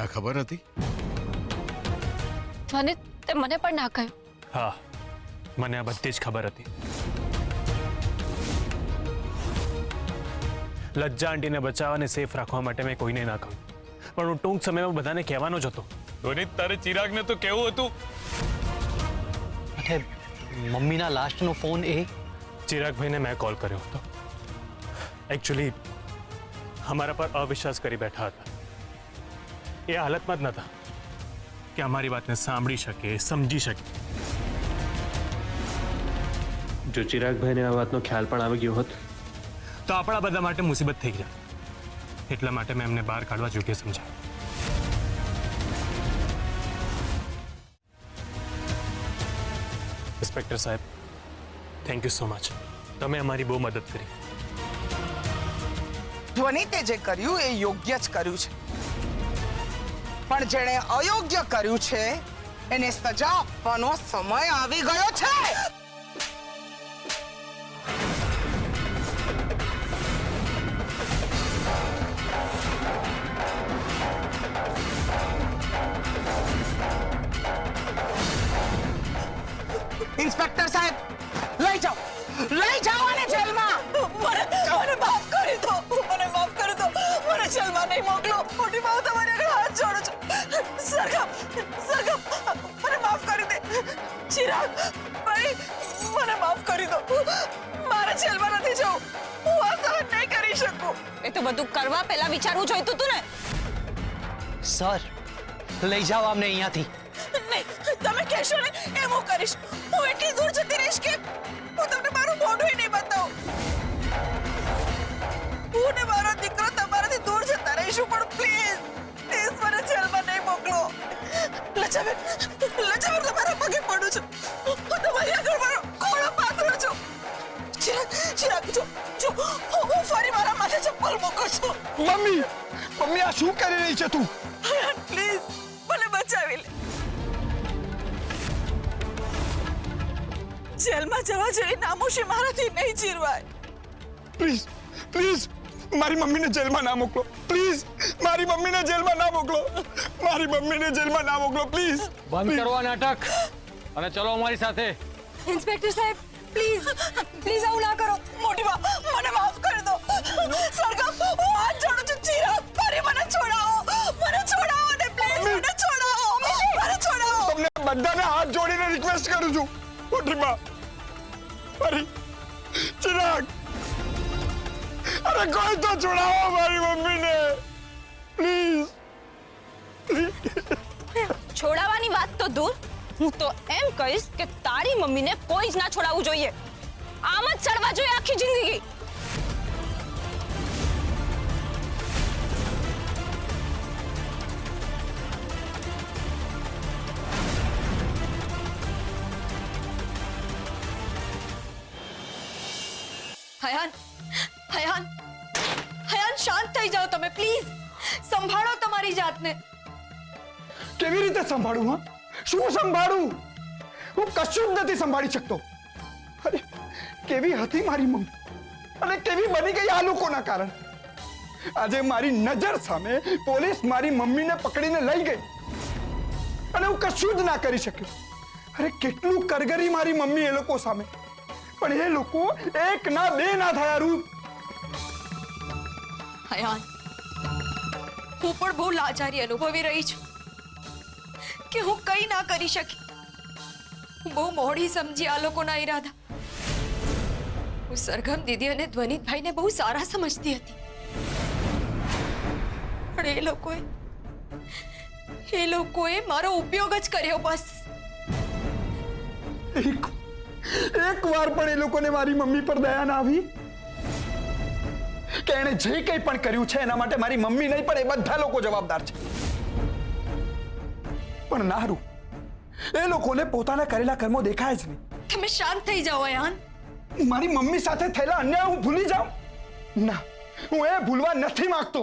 આ ખબર હતી? ધ્વનિત, તે મને પણ ના કહ્યું. હા, મને આ બધી જ ખબર હતી. લજ્જા આંટીને બચાવવા અને સેફ રાખવા માટે મેં કોઈને ના કહ્યું, પણ હું ટૂંક સમયમાં બધાને કહેવાનો જ હતો. ધોની, તારે ચિરાગને તો કેવું હતું? મમ્મીના લાસ્ટનો ફોન એ ચિરાગભાઈને મેં કોલ કર્યો હતો. એકચ્યુઅલી અમારા પર અવિશ્વાસ કરી બેઠા હતા. એ હાલતમાં જ નહોતા કે અમારી વાતને સાંભળી શકે, સમજી શકે. જો ચિરાગભાઈને આ વાતનો ખ્યાલ પણ આવી ગયો હોત તો આપણા બધા માટે મુસીબત થઈ જાય. એટલા માટે મેં એમને બહાર કાઢવા યોગ્ય સમજ્યા. ઇન્સ્પેક્ટર સાહેબ, થેન્ક યુ સો મચ. તમે અમારી બહુ મદદ કરી. ધ્વનિતે જે કર્યું એ યોગ્ય જ કર્યું છે, પણ જેણે અયોગ્ય કર્યું છે એને સજા આપવાનો સમય આવી ગયો છે. ઇન્સ્પેક્ટર સાહેબ, લઈ જાઓ અને જેલમાં. મને માફ કરી દો, મને માફ કરી દો, મને જેલમાં નહીં મોકલો. મોટી બહુ તમારી આગળ હાથ જોડું છું. સરગમ, મને માફ કરી દે. ચિરાગ ભાઈ, મને માફ કરી દો. મારે જેલમાં નથી જવું. હું આ સહન નહીં કરી શકું. એ તો બધું કરવા પહેલા વિચારવું જોઈતું હતું ને. સર, લઈ જાઓ અમને અહીંયાથી. નહીં, તમે કહેશો ને એમ હું કરીશ. હું એટલી દૂર જતી રહીશ કે હું તમને મારું મોઢું નહીં બતાવું. હું ને મારો દીકરો તમારાથી દૂર જતા રહીશું, પણ પ્લીઝ મને જેલમાં નહીં મોકલો. લજાબેન, તમારા પગે પડું છું. હું તમારી આગળ મારો ખોળો પાથરું છું. ચિરાગ, જો હું ફરી મારા માથે ચપ્પલ મૂકું છું. મમ્મી આ શું કરી રહી છે તું? પ્લીઝ મને બચાવી લે. જેલમાં જવા જેવી નામોશી મારાથી નહીં ચીરવાય. પ્લીઝ મારી મમ્મીને જેલમાં ના મોકલો. પ્લીઝ મારી મમ્મીને જેલમાં ના મોકલો. મારી મમ્મીને જેલમાં ના મોકલો, પ્લીઝ. બંધ કરો આ નાટક અને ચલો અમારી સાથે. ઇન્સ્પેક્ટર સાહેબ, પ્લીઝ આવું ના કરો. મોટી બા, મને માફ કરી દો. સરગમ, હું હાથ જોડું છું. ચિરાગ, ફરી મને છોડાવો ને પ્લીઝ. મને છોડાવો. તમને બધાને હાથ જોડીને રિક્વેસ્ટ કરું છું. મોટી બા, ફરી ચિરાગ, અરે કોઈ તો છોડાવો મારી મમ્મીને, પ્લીઝ. છોડાવવાની વાત તો દૂર, હું તો એમ કહીશ કે તારી મમ્મીને કોઈ જ ના છોડાવવું જોઈએ. આમ જ સડવા જોઈએ આખી જિંદગી. હયાન, શાંત થઈ જાઓ તમે પ્લીઝ. સંભાળો તમારી જાતને. કેવી રીતે સંભાળું? હા, શું સંભાળું? હું કશું જ નથી સંભાળી શકતો. અરે કેવી હતી મારી મમ્મી અને કેવી બની ગઈ આ લોકોના કારણે. આજે મારી નજર સામે પોલીસ મારી મમ્મીને પકડીને લઈ ગઈ અને હું કશું જ ના કરી શક્યો. અરે કેટલું કરગરી મારી મમ્મી એ લોકો સામે, પણ એ લોકો એક ના બે ના થયા. રૂપ, હયાન, હું પણ બહુ લાચારી અનુભવી રહી છું કે હું કંઈ ના કરી શકી. હું બહુ મોડી સમજી આ લોકોના ઈરાદા. હું સરગમ દીદી અને ધ્વનિતભાઈને બહુ સારા સમજતી હતી, પણ એ લોકોએ મારો ઉપયોગ જ કર્યો. બસ એક વાર પણ એ લોકોને મારી મમ્મી પર દયા ના આવી કે એણે જે કંઈ પણ કર્યું છે એના માટે મારી મમ્મી નહીં પણ એ બધા લોકો જવાબદાર છે. પણ નારું, એ લોકોને પોતાના કરેલા કર્મો દેખાય જ નહીં. તમે શાંત થઈ જાઓ હયાન. મારી મમ્મી સાથે થયેલા અન્યાય હું ભૂલી જાઉં? ના, હું એ ભૂલવા નથી માંગતો.